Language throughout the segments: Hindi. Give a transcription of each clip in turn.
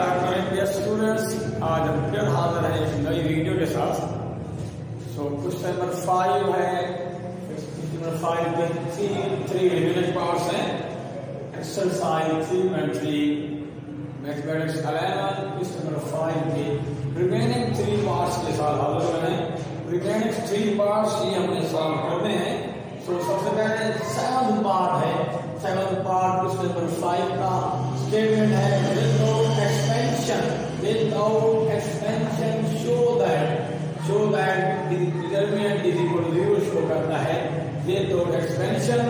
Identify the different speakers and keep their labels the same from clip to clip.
Speaker 1: स्टार्ट करें। डियर स्टूडेंट्स, आज हम फिर हाजिर हैं एक नई वीडियो के साथ। क्वेश्चन नंबर 5 है। नंबर 5 के 3 रिवीजन पार्ट्स हैं। Exercise 3.3 mathematics 11। क्वेश्चन नंबर 5 के रिमेनिंग 3 पार्ट्स के साथ हाजिर हुए हैं। रिमेनिंग 3 पार्ट्स ये हमने सॉल्व करने हैं। सबसे पहले 7th पार्ट है। 7th पार्ट क्वेश्चन नंबर 5 का स्टेटमेंट है without expansion show that determinant is equal to 0 show करता है without expansion।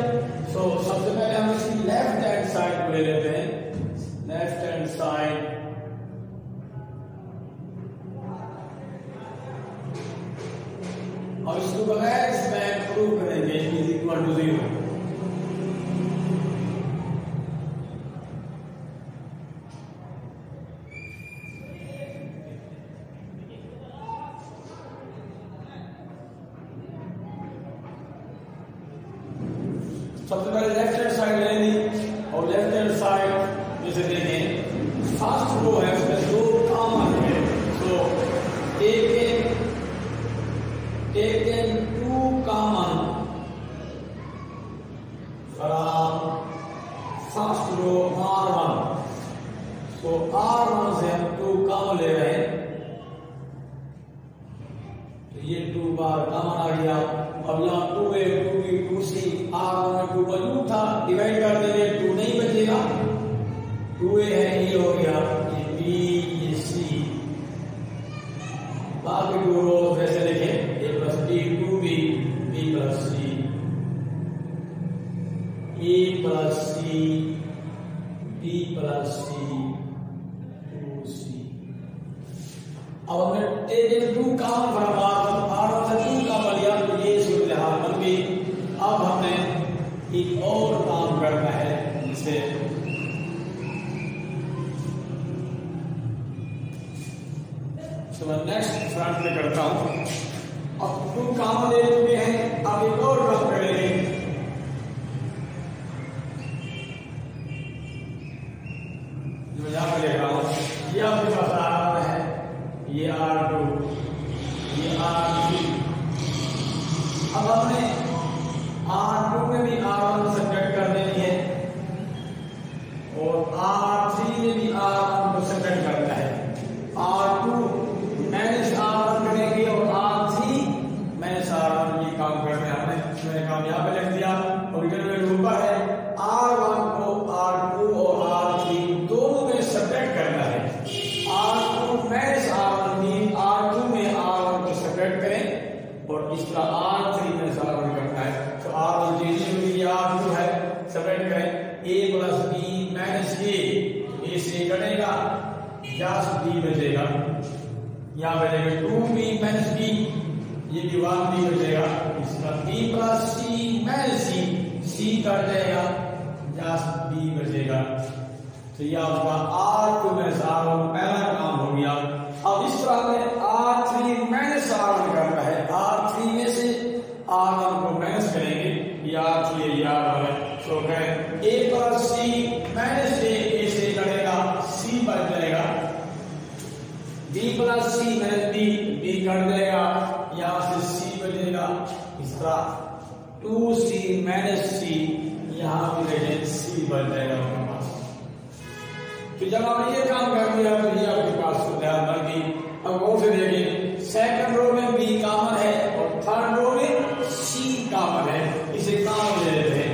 Speaker 1: सबसे पहले हम इसकी लेफ्ट हैंड साइड को ले लेते हैं। लेफ्ट हैंड साइड और इसको बगैर इसमें प्रूव करेंगे इज इक्वल टू 0। सबसे पहले लेफ्ट हैंड साइड ले ली और लेफ्ट हैंड साइड जैसे देखें फर्स्ट रो है उसमें 2 कॉमन है। taken 2 common from first row R1। R1 से हम 2 कॉमन ले रहे हैं तो ये 2 बार कॉमन आ गया। अब यहाँ 2A 2B 2C R1 में 2 मौजूद था, डिवाइड कर देंगे 2 नहीं बचेगा। 2A है ये हो गया, ये B ये C। बाकी 2 रोज वैसे लिखें A plus B 2B B plus C A plus C B plus C 2C। अब हमने टेकन 2 कॉमन फ्रॉम R1 से 2 कॉमन लिया तो ये सूत्र हाल बन गई। अब हमने एक और काम करना है जिसे तो मैं नेक्स्ट फ्रंट में करता हूं। अब 2 कॉमन ले चुके हैं, अब एक और काम करेंगे। जो यहां पर लिख रहा हूं ये आपके पास R1 है, ये R2 ये R3। अब हमने R2 में भी R1 सब्ट्रैक्ट कर देनी है और R3 में भी R1 को सब्ट्रैक्ट करना है। R2 माइनस R1 करेंगे और R3 माइनस R1 ये काम करते हैं। मैंने काम यहाँ पे लिख दिया और इधर ऊपर है R1 को R2 और R3 दोनों में सब्ट्रैक्ट करना है। R2 माइनस R1 में R2 में R1 को सब्ट्रैक्ट करें और इस तरह R3 में R1 करना है। तो R1 चीजें R2 है, सब्ट्रैक्ट करें A plus B minus A से कटेगा, जस्ट B बचेगा। यहाँ बचेगा 2B माइनस B, ये भी 1B बचेगा। इसका B plus C minus C cut जाएगा, जस्ट B बचेगा। तो ये आपका R2 माइनस R1 पहला काम हो गया। अब इस तरह में R3 माइनस R1 करना है। R3 में से R1 को माइनस करेंगे, ये R3 है ये R1 है। तो कहें A plus C minus A से कटेगा, C बच जाएगा। B plus C minus B cut जाएगा, यहाँ से C बचेगा। इस तरह 2C माइनस C यहाँ भी देखें C बच जाएगा आपके पास। तो जब आपने ये काम कर दिया तो ये आपके पास सुविधा बन गई। अब गौर से देखिए सेकंड रो में B कॉमन है और थर्ड रो में C कॉमन है, इसे कॉमन ले लेते हैं।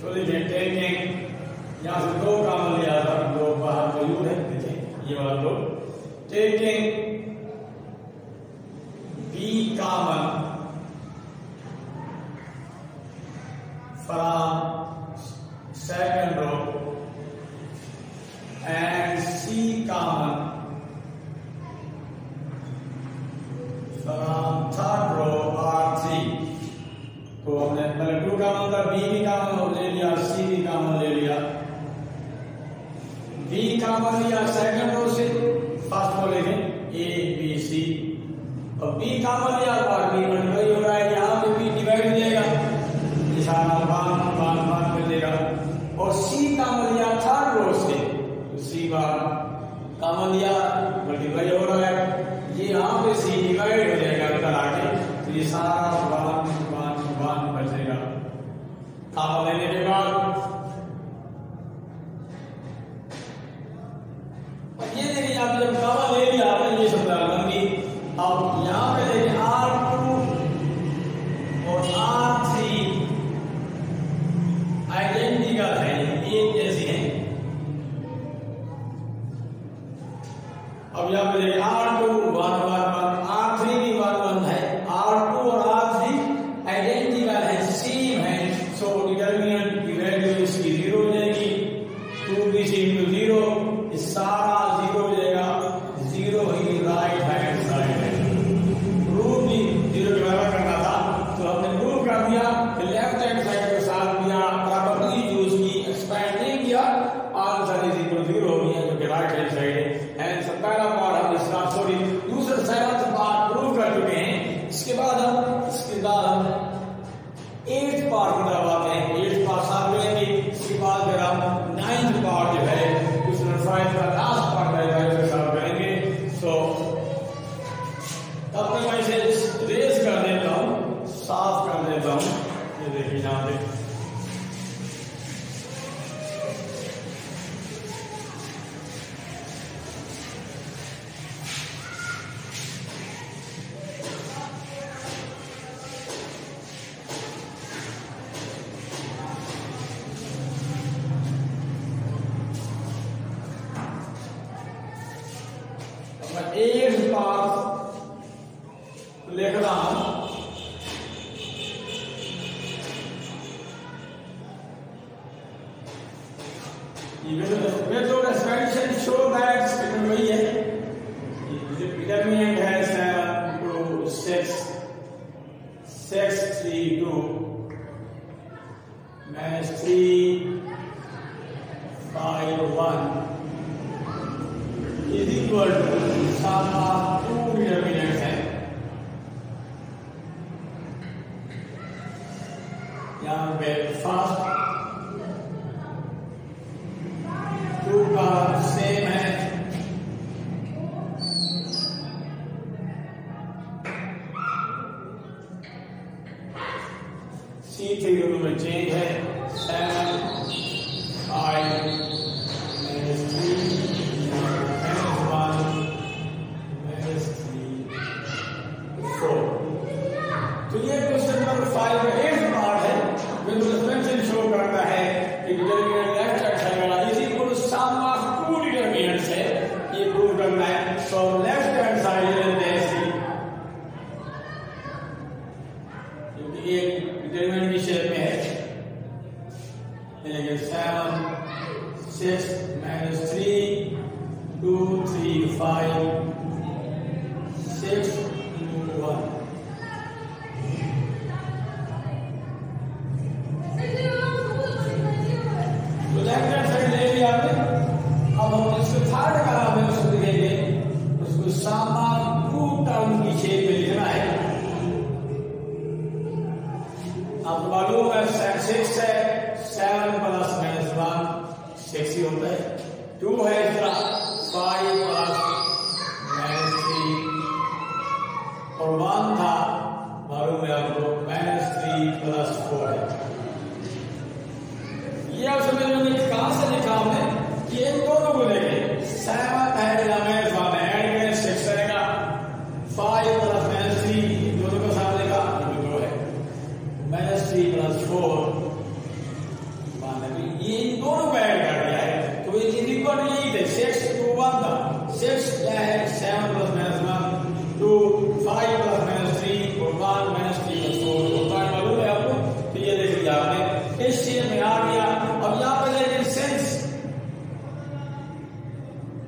Speaker 1: तो देखिए टेकिंग यहाँ से 2 कॉमन लिया था, 2 बाहर मौजूद है। देखिए ये वाला 2 taking B common from second row and C common from third row R3। तो हमने पहले 2 कॉमन था, B भी कॉमन ले लिया, C भी कॉमन ले लिया। B कॉमन लिया सेकंड रो से, फर्स्ट रो लेंगे A B C और B कॉमन लिया और B मल्टीप्लाई हो रहा है, यहाँ पे B डिवाइड हो जाएगा, निशान 1 मिलेगा। और C कॉमन लिया थर्ड रो से, C बार कॉमन सारा 1 1 1 बचेगा। कामा लेने के बाद ये देखिए यहाँ पे जब कामा ले लिया आपने ये शब्द लंबी, अब यहाँ पे देखिए R2 और R3 आइडेंटिकल है, एक जैसी है। अब यहाँ पे देखिए R2 1 1 1, R3 भी 1 1 है, R2 और R3 आइडेंटिकल है, सेम है। सो डिटरमिनेंट की वैल्यू इसकी 0 हो जाएगी, 2bc into 0, इस सारा 0 हो जाएगा, 0 ही राइट हैंड साइड है। प्रूफ भी 0 के बराबर करना था तो हमने प्रूफ कर दिया, लेफ्ट हैंड साइड के साथ दिया, प्रॉपर्टी यूज की, एक्सपैंड नहीं किया, आंसर इज इक्वल 0 हो गया जो कि राइट हैंड साइड है। एंड पहला पार्ट हम इसका सॉरी दूसरा सेवंथ पार्ट प्रूव कर चुके हैं। इसके बाद हम 8th पार्ट को दबाते हैं, 8th पार्ट साथ मिलेंगे। इसके बाद फिर हम 9th पार्ट जो है दूसरा 5 का लास्ट पार्ट रहेगा उसके साथ करेंगे। सो तब तक मैं इसे रेस कर देता हूँ, साफ कर देता हूँ। ये देखिए यहाँ पे एक पार्ट लिख रहा हूं। Method expansion show that statement वही है, डिटरमिनेंट है 7 2 6 6 3 2 -3 5 1 is equal to sum of 2 determinants है। यहाँ पे फर्स्ट 2 का सेम है, C3 दोनों में चेंज है, 7 5 -3 तो ये क्वेश्चन नंबर 5 में 8th पार्ट है, जो एक्सपेंशन शो करता है कि डिटरमिनेंट लेफ्ट हैंड साइड वाला is equal to sum of 2 determinants है, ये प्रूव करना है। सो लेफ्ट हैंड साइड लेते हैं ऐसी, क्योंकि ये डिटरमिनेंट की शेप में है, लेकिन 7 6 -3 2 3 5 6 2 1। अब हम इसको थर्ड कॉलम में उसको लिखेंगे, उसको सम ऑफ 2 टर्म की शेप में लिखना है। अब मालूम है 6 है, 7 + -1 6 ही होता है, 2 है इसका 5 + -3 और 1 था मालूम है आपको -3 + 4 है। ये आप समझ में कहां से लिखा हमने कि इन दोनों को लेके 7 ऐड करें 6 रहेगा, 5 + -3 दोनों को साथ लेगा 2 है, -3 + 4 ये इन दोनों को ऐड कर दिया है। तो ये इक्वल यही थे 6 2 1 था, 6 क्या है 7 + -1 2 5 + -3 और 1 -3 + 4 होता है, मालूम है आपको। तो ये देख लिया आपने, इस शेप में आ गया। अब यहाँ पे लेकिन sense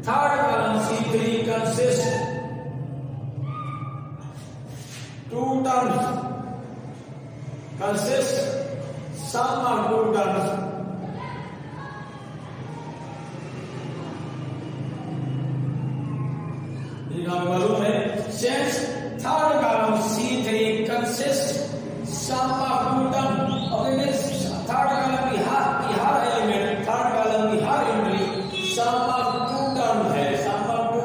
Speaker 1: third column C3 consists 2 terms, consists sum of 2 terms, मालूम है since third column C3 consists sum of 2 terms। अब थर्ड कॉलम की हर एलिमेंट, थर्ड कॉलम की हर एंट्री सम ऑफ 2 टर्म है, सम ऑफ 2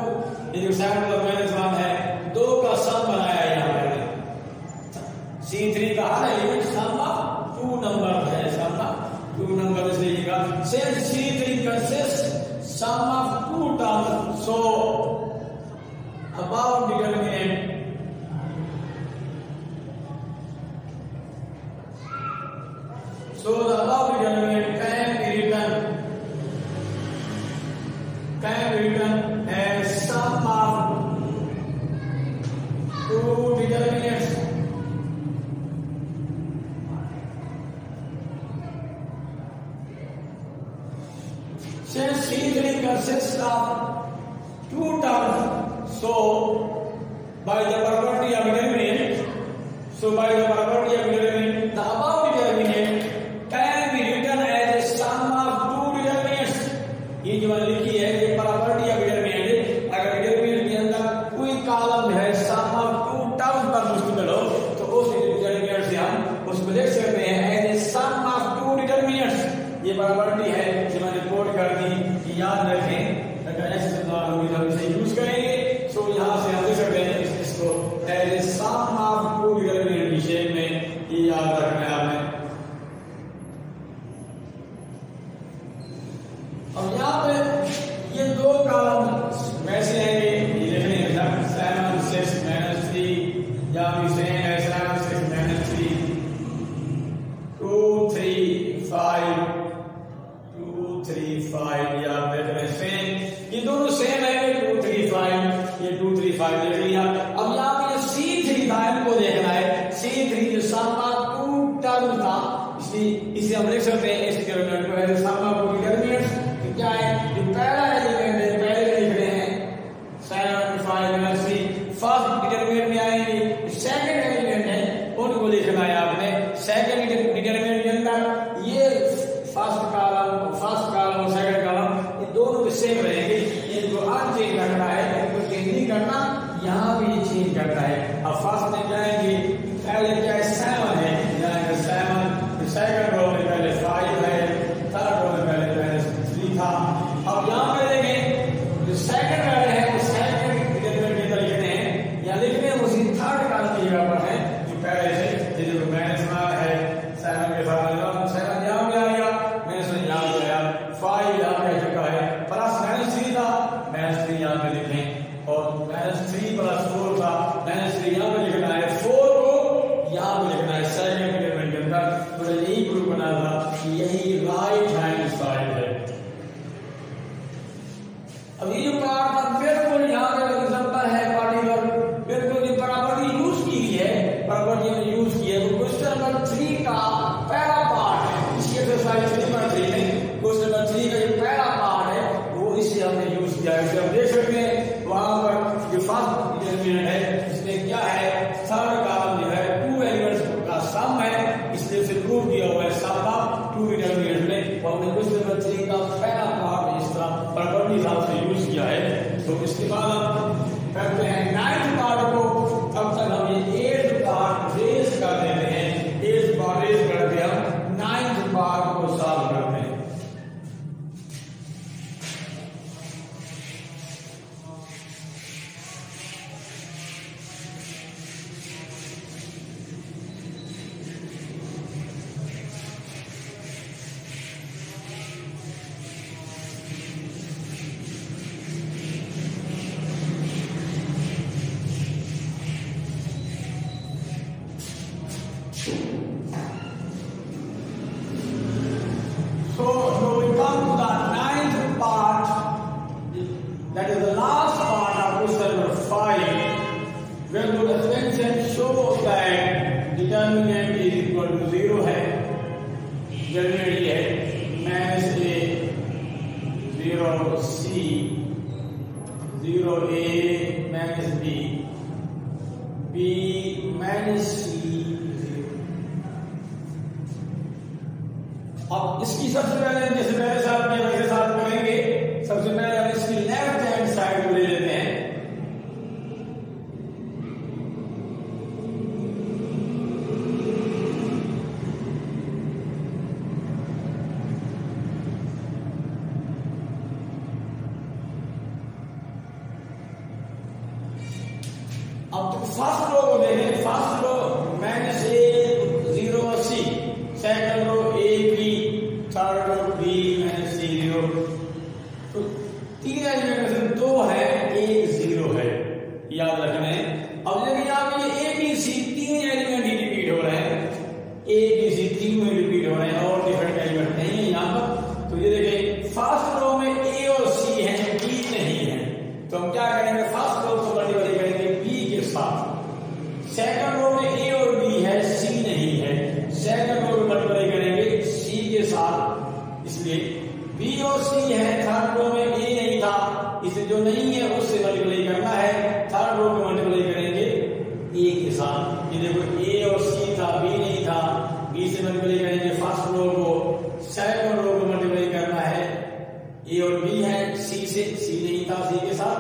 Speaker 1: ये जो 7 + -1 है 2 का सम बनाया यहाँ पे। since C3 consists sum of two terms, so above determinant so the above determinant can be written as sum of two determinants. Since C3 consists of two terms, so by the property of determinant, the above determinant can be written as a sum of two determinants. ये जो मैंने लिखी है ये प्रॉपर्टी ऑफ डिटरमिनेंट, अगर डिटरमिनेंट के अंदर कोई कॉलम है सम ऑफ टू टर्म्स पर मुश्तमिल हो तो उस डिटरमिनेंट से हम उसको देख सकते हैं as a sum of two determinants. ये प्रॉपर्टी है जो मैंने कोड कर दी कि याद रखें, अगर ऐसे हम इसे यूज करेंगे तो यहां से हम देख सकते हैं इसको as a sum of two determinant की शेप में ये याद रखना है आपने। अब यहाँ पे ये दो कॉलम वैसे हैं कि ये लिखने हैं 7 6 -3 या भी सेम है 7 6 -3 2 3 5 2 3 5 या देख रहे हैं सेम, ये दोनों सेम है 2 3 5 ये 2 3 5 देख लिया। अब यहाँ पे C3 था इनको देखना है, C3 जो सम ऑफ टू टर्म था इसे हम लिख सकते हैं इस डिटरमिनेंट को as sum of two determinants. क्या है जो पहला एलिमेंट है पहले लिख रहे हैं 7 5 3 फर्स्ट डिटरमिनेंट में आएंगे, सेकंड एलिमेंट है उनको लिखना है आपने सेकंड डिटरमिनेंट के अंदर। ये फर्स्ट कॉलम और सेकंड कॉलम ये दोनों के सेम रहेंगे, इनको अनचेंज रखना है, इनको चेंज नहीं करना, यहाँ भी ये चेंज करना है। अब फर्स्ट में जाएंगे पहले क्या है 7 है, जाएंगे 7, सेकंड रो में पहले 5 है, थर्ड रो में पहले था। अब यहाँ पे देखें जो सेकंड वाले हैं वो सेकंड डिटरमिनेंट के तरीके हैं, यहाँ लिखने उसी थर्ड कॉलम की जगह पर है जो पहले से ये जो माइनस है 7 के साथ 7 यहाँ पे आएगा, -1 यहाँ पे आया, 5 यहाँ पे आ चुका है, प्लस -3 था -3 यहाँ पे लिखें और -3 + 4 था -3 यहाँ पे लिखना है, 4 को यहाँ पे लिखना है सेकंड डिटरमिनेंट के अंदर। तो यही ग्रुप बना था कि यही राइट हैंड साइड है। अब ये जो पार्ट था बिल्कुल यहाँ पे एग्जांपल है पार्टिकुलर बिल्कुल जो प्रॉपर्टी यूज की गई है, प्रॉपर्टी में यूज की है वो क्वेश्चन नंबर 3 का पहला पार्ट है। इसके एक्सरसाइज 3 में क्वेश्चन नंबर 3 का जो पहला पार्ट है वो इसे हमने यूज किया है। इसे हम देख सकते हैं वहां पर जो फर्स्ट डिटरमिनेंट है इसमें क्या है, थर्ड कॉलम जो है 2 एलिमेंट्स का सम है, इसलिए उसे प्रूव किया हुआ है सम ऑफ 2 डिटरमिनेंट में। और हमने क्वेश्चन नंबर 3 का पहला पार्ट इस तरह प्रॉपर्टी हिसाब से यूज किया है। तो इसके बाद हम करते हैं 9th पार्ट को, तब तक हम ये 8th पार्ट रेस कर देते हैं, 8th पार्ट रेस करके हम 9th पार्ट को सॉल्व करते हैं। So we come to the 9th part, that is the last part of question number 5, where the extension shows that determinant is equal to 0 है, determinant ये है -a 0c 0a -b b -c। अब इसकी सबसे पहले जैसे पहले साथ में वैसे साथ करेंगे, सबसे पहले हम इसकी लेफ्ट हैंड साइड को ले लेते हैं। अब तो फर्स्ट रो को देखें, first row -a 0c, second row a b, third row b इसलिए बी और सी है, थर्ड रो में ए नहीं था, इसे जो नहीं है उससे मल्टीप्लाई करना है, थर्ड रो को मल्टीप्लाई करेंगे ए के साथ। ये देखो ए और सी था, बी नहीं था, बी से मल्टीप्लाई करेंगे फर्स्ट रो को, सेकंड रो को मल्टीप्लाई करना है, ए और बी है, सी से, सी नहीं था, सी के साथ,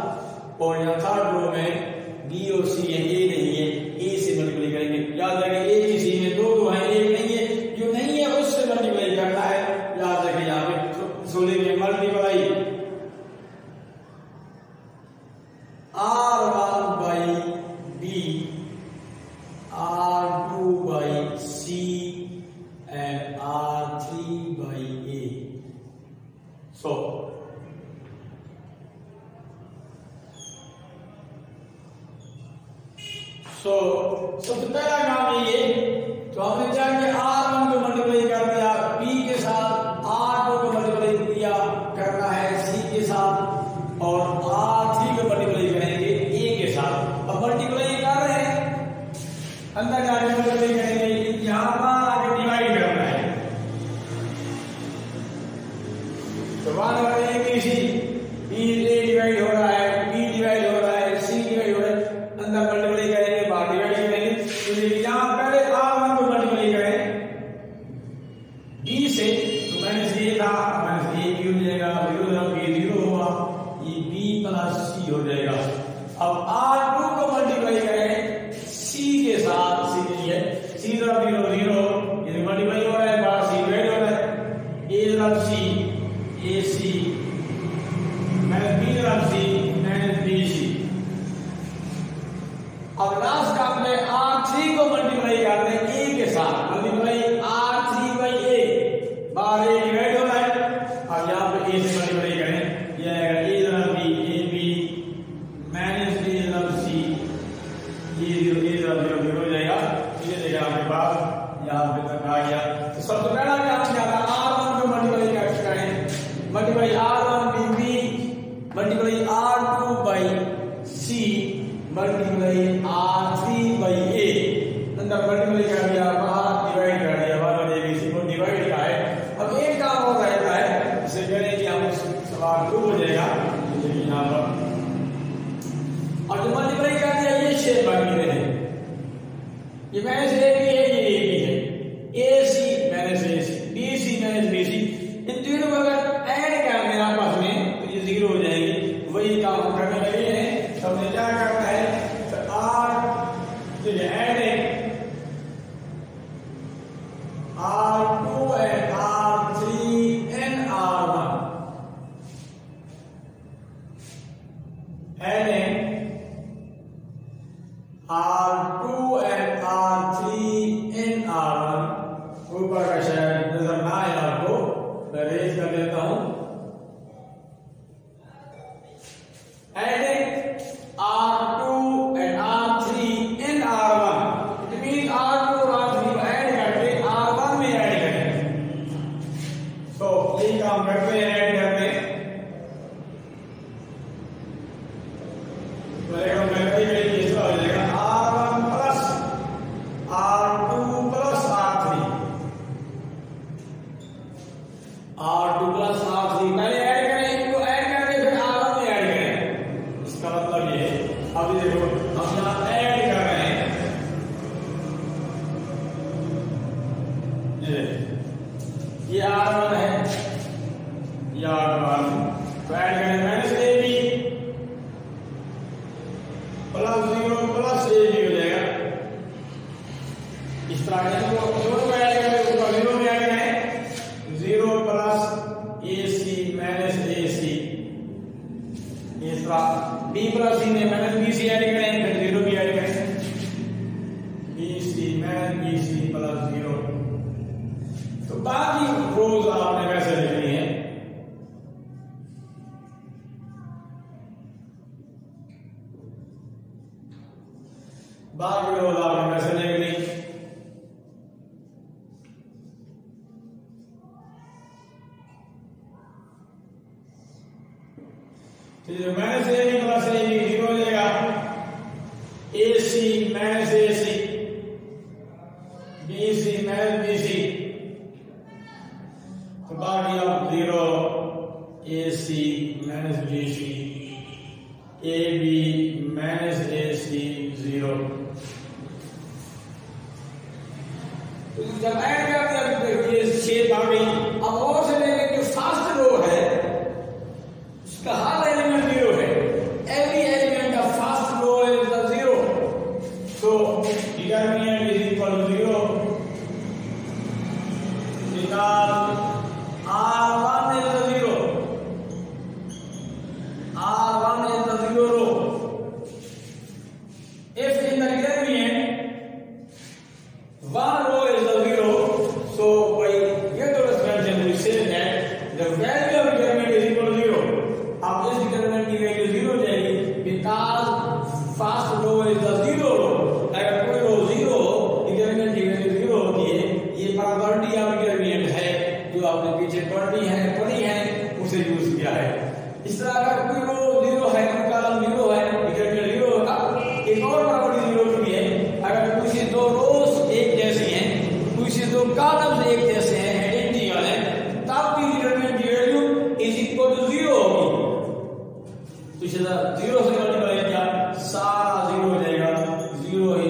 Speaker 1: और यहाँ थर्ड रो में बी और सी है, ए नहीं है, ए से मल्टीप्लाई करेंगे। याद रखें ए की सी में दो है, एक नहीं है, जो नहीं है उससे मल्टीप्लाई करना है। याद रखें यहाँ पे लिखेंगे multiply R1 by B, R2 by C and R3 by A. सबसे पहला काम ये, तो हमने क्या किया, R1 को मल्टीप्लाई कर दिया B के साथ, R2 को मल्टीप्लाई किया करना है C के साथ, और R3 को मल्टीप्लाई करेंगे A के साथ। अब मल्टीप्लाई कर रहे हैं, अंदर जाके मल्टीप्लाई करेंगे, यहां पर आके डिवाइड करना है, तो 1 और A की C, B A डिवाइड हो रहा है, B डिवाइड हो रहा है, C डिवाइड हो रहा है, अंदर मल्टीप्लाई करेंगे, बाहर डिवाइड करेंगे। तो यहां पहले R1 को मल्टीप्लाई करें B से, तो माइनस A था, माइनस A क्यों हो जाएगा, 0 हुआ, ये B प्लस C हो जाएगा। अब R2 को मल्टीप्लाई करें C के साथ, C नहीं है, C तरफ 0 ये मल्टीप्लाई हो रहा है, बाहर C डिवाइड हो रहा है, A तरफ C, AC माइनस B तरफ C माइनस BC। अब लास्ट काम में R3 को मल्टीप्लाई करते हैं A के साथ, मल्टीप्लाई R3 by A, बाहर A डिवाइड हो रहा है, अब यहाँ पे A से मल्टीप्लाई करें, यह आएगा A तरफ B, AB माइनस B तरफ C, ये 0 हो जाएगा। ये देखा आपके पास यहाँ पे तक आ गया। तो सबसे पहला काम क्या था, R1 को मल्टीप्लाई करें, multiply R1 by B, multiply R2 by C, multiply R3 by A, अंदर मल्टीप्लाई कर दिया, बाहर डिवाइड कर दिया, बाहर ABC को डिवाइड का है। अब एक काम और रहता है, इसे करें कि हम सवाल प्रूव हो जाएगा, यहाँ पर, और जो मल्टीप्लाई कर दिया ये शेप बन गए, ये माइनस A भी है, ये A भी है, AC minus AC, BC minus BC, इन तीनों को अगर ऐड कर दें आपस में तो ये 0 हो जाएंगे। वही काम हम करने लगे हैं, तो हमने क्या करना है, तो adding R2 and R3 and R1, adding R2 and R3 and R1, ऊपर का शायद नजर ना आए आपको, मैं रेज कर देता हूं, adding R2 and R3 and R1, it means R2 और R3 को ऐड करके R1 में ऐड करें। तो ये काम करते हैं, ऐड करते हैं, तो एक हम करते हैं, ये हो जाएगा R1 plus R2 plus R3, R2 plus R3 पहले ऐड करें, इनको ऐड करके फिर R1 में ऐड करें। इसका मतलब ये, अभी देखो हम यहाँ ऐड कर रहे हैं, ये R1 है, ये R1, तो ऐड करें minus AB plus 0 plus AB हो जाएगा। इस तरह के दोनों को ऐड करें, ऊपर 0 में ऐड करें, 0 प्लस AC माइनस AC, इस तरह B प्लस C में माइनस BC ऐड करें, फिर 0 भी ऐड करें, BC माइनस BC प्लस 0। तो बाकी रोज आपने वैसे लिखनी है, बाकी रोज आपने वैसे लिखनी। माइनस AB प्लस AB 0 हो जाएगा, AC minus AC, BC minus BC, तो आ गया 0 AC minus BC AB minus AC 0। तो जब ऐड कर दिया तो ये 6 आ गई। अब और से लेके जो फर्स्ट रो है उसका हर एलिमेंट 0 है। Every element of first row is the 0, so determinant is equal to 0 because R1 is the 0, R1 is the 0 row। If in the determinant one row is the 0, so by Pythagoras convention we say that the value of determinant is equal to 0। अब इस determinant की वैल्यू 0 हो जाएगी because first row is the 0 row। अगर कोई रो 0 हो, determinant की वैल्यू 0 होती है। ये प्रॉपर्टी ऑफ determinant है जो आपने पीछे पढ़ी है उसे यूज किया है। इस तरह अगर कोई रो 0 है, कोई कॉलम 0 है, determinant 0 होगा। एक और प्रॉपर्टी 0 की है, अगर किसी दो रोज एक जैसी हैं, किसी दो कॉलम्स एक जैसे हैं, आइडेंटिकल हैं, तब भी determinant की वैल्यू इज इक्वल टू 0 होगी। तो इसे 0 से मल्टीप्लाई किया, सारा 0 हो जाएगा, 0 ही